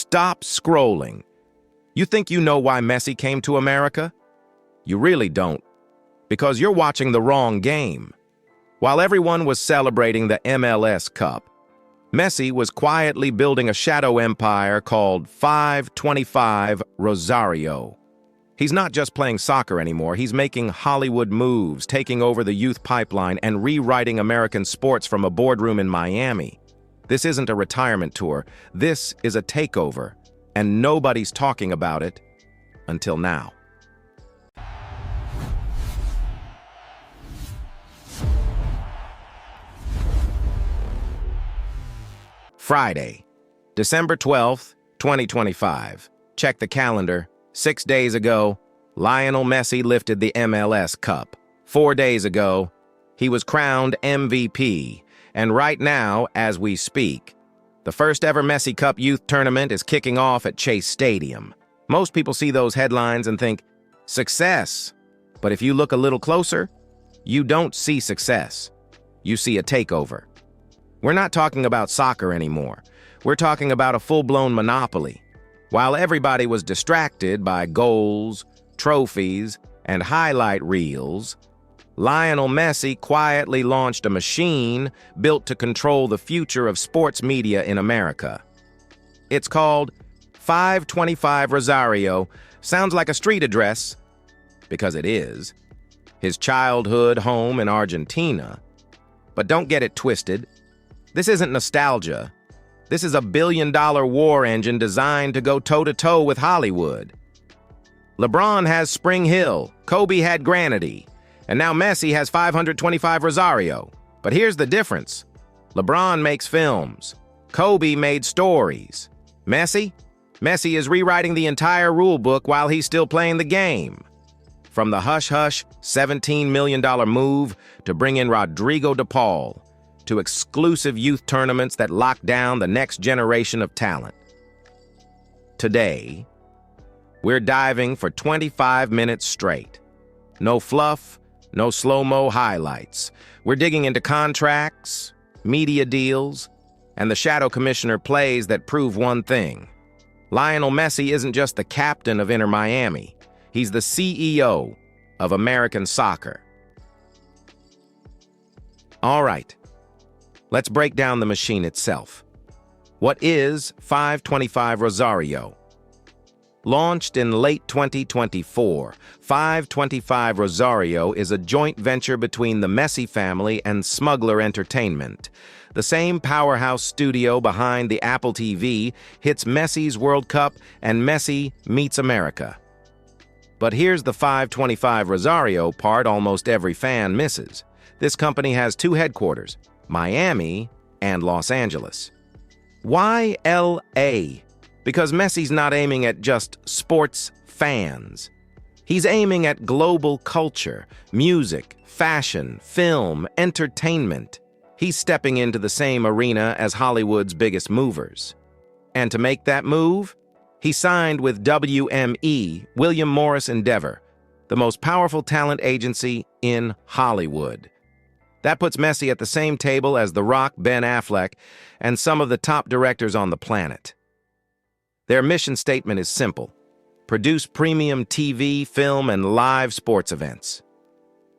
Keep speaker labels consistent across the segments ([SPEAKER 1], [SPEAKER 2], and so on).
[SPEAKER 1] Stop scrolling. You think you know why Messi came to America? You really don't, because you're watching the wrong game. While everyone was celebrating the MLS Cup, Messi was quietly building a shadow empire called 525 Rosario. He's not just playing soccer anymore, he's making Hollywood moves, taking over the youth pipeline, and rewriting American sports from a boardroom in Miami. This isn't a retirement tour, this is a takeover, and nobody's talking about it until now. Friday, December 12th, 2025. Check the calendar. 6 days ago, Lionel Messi lifted the MLS Cup. 4 days ago, he was crowned MVP. And right now, as we speak, the first ever Messi Cup youth tournament is kicking off at Chase Stadium. Most people see those headlines and think, success. But if you look a little closer, you don't see success. You see a takeover. We're not talking about soccer anymore. We're talking about a full-blown monopoly. While everybody was distracted by goals, trophies, and highlight reels, Lionel Messi quietly launched a machine built to control the future of sports media in America. It's called 525 Rosario. Sounds like a street address, because it is. His childhood home in Argentina. But don't get it twisted. This isn't nostalgia. This is a billion-dollar war engine designed to go toe-to-toe with Hollywood. LeBron has Spring Hill, Kobe had Granity, and now Messi has 525 Rosario. But here's the difference. LeBron makes films. Kobe made stories. Messi is rewriting the entire rule book while he's still playing the game. From the hush-hush $17 million move to bring in Rodrigo de Paul, to exclusive youth tournaments that lock down the next generation of talent. Today, we're diving for 25 minutes straight. No fluff, no slow-mo highlights. We're digging into contracts, media deals, and the shadow commissioner plays that prove one thing. Lionel Messi isn't just the captain of Inter Miami. He's the CEO of American soccer. All right. Let's break down the machine itself. What is 525 Rosario? Launched in late 2024, 525 Rosario is a joint venture between the Messi family and Smuggler Entertainment. The same powerhouse studio behind the Apple TV hits Messi's World Cup and Messi meets America. But here's the 525 Rosario part almost every fan misses. This company has two headquarters, Miami and Los Angeles. Why LA? Because Messi's not aiming at just sports fans. He's aiming at global culture, music, fashion, film, entertainment. He's stepping into the same arena as Hollywood's biggest movers. And to make that move, he signed with WME, William Morris Endeavor, the most powerful talent agency in Hollywood. That puts Messi at the same table as The Rock, Ben Affleck, and some of the top directors on the planet. Their mission statement is simple: produce premium TV, film, and live sports events.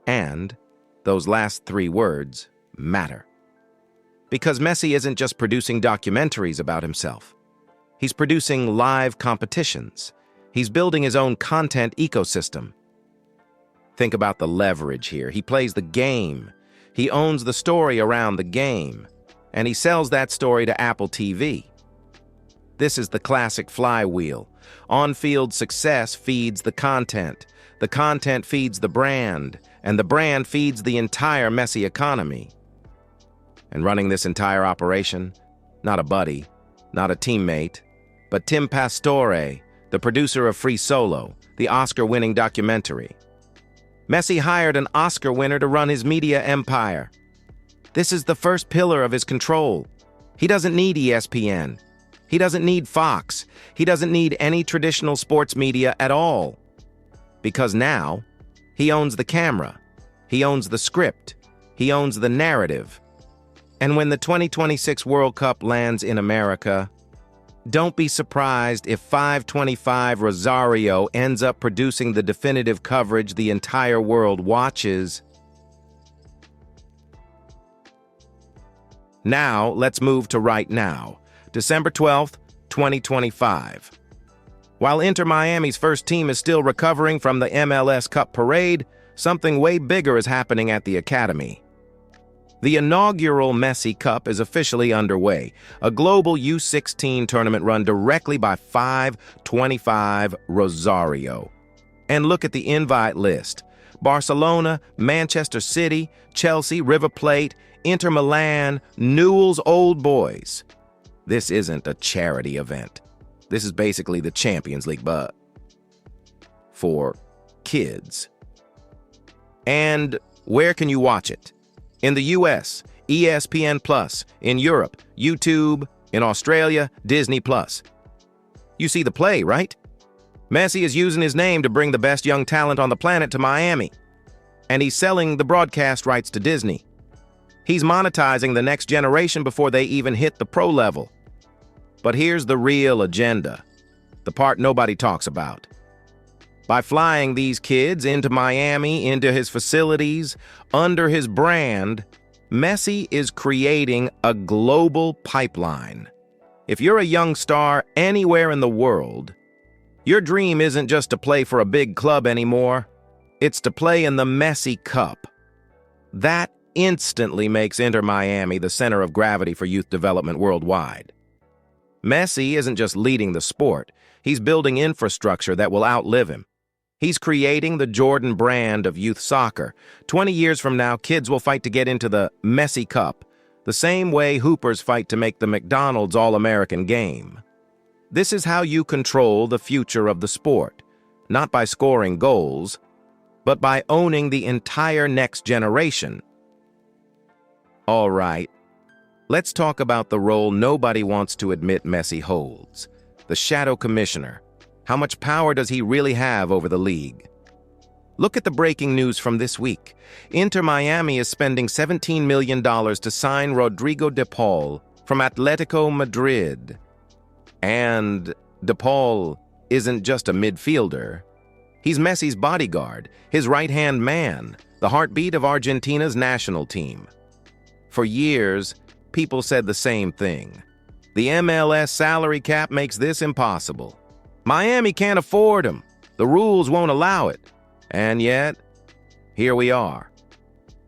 [SPEAKER 1] And those last three words matter. Because Messi isn't just producing documentaries about himself. He's producing live competitions. He's building his own content ecosystem. Think about the leverage here. He plays the game. He owns the story around the game, and he sells that story to Apple TV. This is the classic flywheel. On-field success feeds the content feeds the brand, and the brand feeds the entire Messi economy. And running this entire operation, not a buddy, not a teammate, but Tim Pastore, the producer of Free Solo, the Oscar-winning documentary. Messi hired an Oscar winner to run his media empire. This is the first pillar of his control. He doesn't need ESPN. He doesn't need Fox. He doesn't need any traditional sports media at all. Because now, he owns the camera. He owns the script. He owns the narrative. And when the 2026 World Cup lands in America, don't be surprised if 525 Rosario ends up producing the definitive coverage the entire world watches. Now, let's move to right now, December 12th, 2025. While Inter Miami's first team is still recovering from the MLS Cup parade, something way bigger is happening at the academy. The inaugural Messi Cup is officially underway, a global U16 tournament run directly by 525 Rosario. And look at the invite list. Barcelona, Manchester City, Chelsea, River Plate, Inter Milan, Newell's Old Boys. This isn't a charity event. This is basically the Champions League, but for kids. And where can you watch it? In the US, ESPN+, in Europe, YouTube, in Australia, Disney+. You see the play, right? Messi is using his name to bring the best young talent on the planet to Miami. And he's selling the broadcast rights to Disney. He's monetizing the next generation before they even hit the pro level. But here's the real agenda, the part nobody talks about. By flying these kids into Miami, into his facilities, under his brand, Messi is creating a global pipeline. If you're a young star anywhere in the world, your dream isn't just to play for a big club anymore. It's to play in the Messi Cup. That instantly makes Inter Miami the center of gravity for youth development worldwide. Messi isn't just leading the sport. He's building infrastructure that will outlive him. He's creating the Jordan brand of youth soccer. 20 years from now, kids will fight to get into the Messi Cup, the same way hoopers fight to make the McDonald's All-American game. This is how you control the future of the sport, not by scoring goals, but by owning the entire next generation. All right, let's talk about the role nobody wants to admit Messi holds, the shadow commissioner. How much power does he really have over the league? Look at the breaking news from this week. Inter Miami is spending $17 million to sign Rodrigo de Paul from Atletico Madrid. And de Paul isn't just a midfielder. He's Messi's bodyguard, his right-hand man, the heartbeat of Argentina's national team. For years, people said the same thing. The MLS salary cap makes this impossible. Miami can't afford him. The rules won't allow it. And yet, here we are.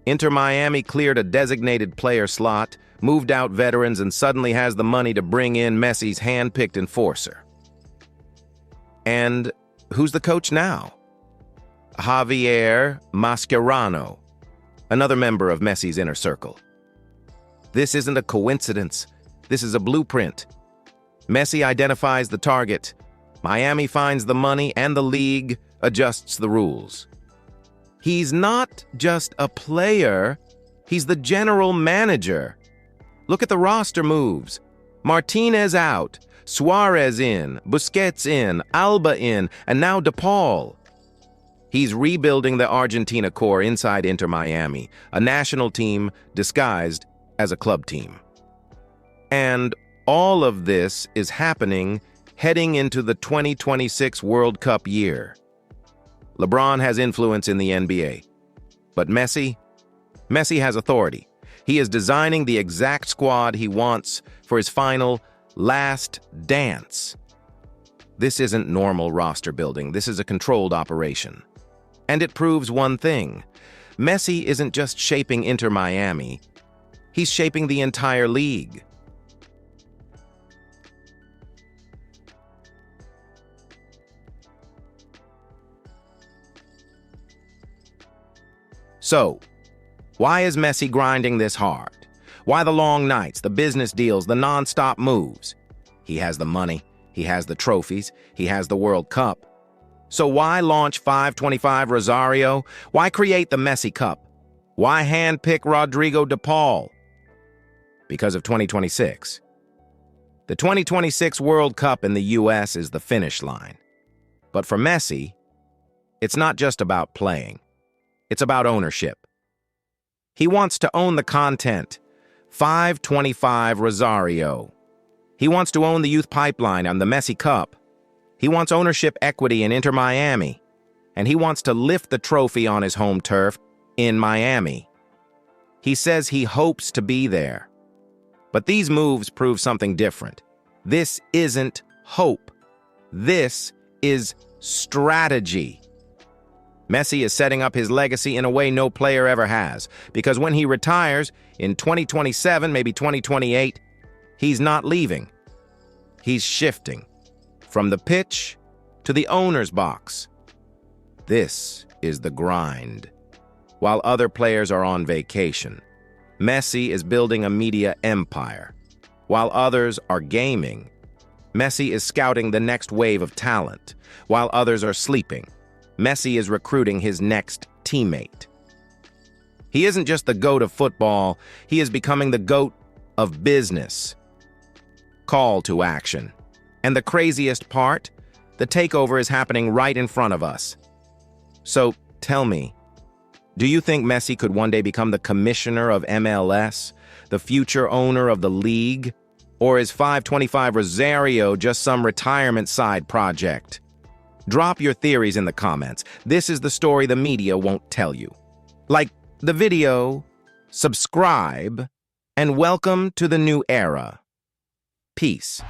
[SPEAKER 1] Inter Miami cleared a designated player slot, moved out veterans, and suddenly has the money to bring in Messi's hand-picked enforcer. And who's the coach now? Javier Mascherano, another member of Messi's inner circle. This isn't a coincidence. This is a blueprint. Messi identifies the target. Miami finds the money, and the league adjusts the rules. He's not just a player, he's the general manager. Look at the roster moves. Martinez out, Suarez in, Busquets in, Alba in, and now De Paul. He's rebuilding the Argentina core inside Inter Miami, a national team disguised as a club team. And all of this is happening heading into the 2026 World Cup year. LeBron has influence in the NBA. But Messi has authority. He is designing the exact squad he wants for his final, last dance. This isn't normal roster building. This is a controlled operation. And it proves one thing. Messi isn't just shaping Inter Miami. He's shaping the entire league. So, why is Messi grinding this hard? Why the long nights, the business deals, the non-stop moves? He has the money, he has the trophies, he has the World Cup. So why launch 525 Rosario? Why create the Messi Cup? Why handpick Rodrigo de Paul? Because of 2026. The 2026 World Cup in the US is the finish line. But for Messi, it's not just about playing. It's about ownership. He wants to own the content. 525 Rosario. He wants to own the youth pipeline on the Messi Cup. He wants ownership equity in Inter Miami. And he wants to lift the trophy on his home turf in Miami. He says he hopes to be there. But these moves prove something different. This isn't hope. This is strategy. Messi is setting up his legacy in a way no player ever has, because when he retires in 2027, maybe 2028, he's not leaving. He's shifting from the pitch to the owner's box. This is the grind. While other players are on vacation, Messi is building a media empire. While others are gaming, Messi is scouting the next wave of talent. While others are sleeping, Messi is recruiting his next teammate. He isn't just the GOAT of football, he is becoming the GOAT of business. Call to action. And the craziest part, the takeover is happening right in front of us. So tell me, do you think Messi could one day become the commissioner of MLS, the future owner of the league? Or is 525 Rosario just some retirement side project? Drop your theories in the comments. This is the story the media won't tell you. Like the video, subscribe, and welcome to the new era. Peace.